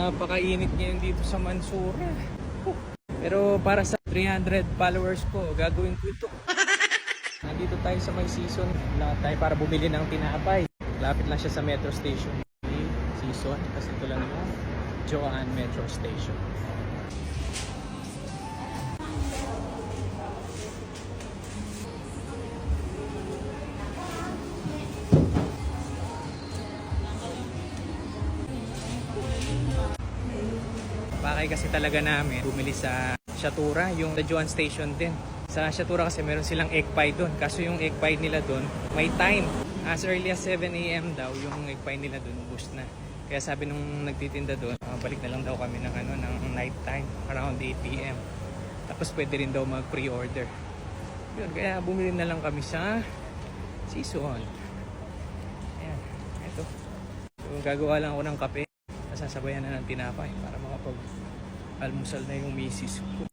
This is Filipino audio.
Napakainit ngayon dito sa Mansura. Pero para sa 300 followers ko, gagawin ko ito. Nandito tayo sa may season. Lahat tayo para bumili ng tinapay. Lapit lang siya sa metro station. Season. Kasi ito lang yung Joanne Metro Station. Pakay kasi talaga namin bumili sa Shatura, yung Joanne Station din. Sa Shatura kasi meron silang egg pie doon. Kaso yung egg pie nila doon may time. As early as 7 AM daw yung egg pie nila doon, ubos na. Kaya sabi nung nagtitinda doon, balik na lang daw kami ng night time, around 8 PM. Tapos pwede rin daw mag pre-order. Yun, kaya bumili na lang kami sa Season. Ayan, ito. So, gagawa lang ako ng kape. Sasabayan na ng tinapay para makapag-almusal na yung misis ko.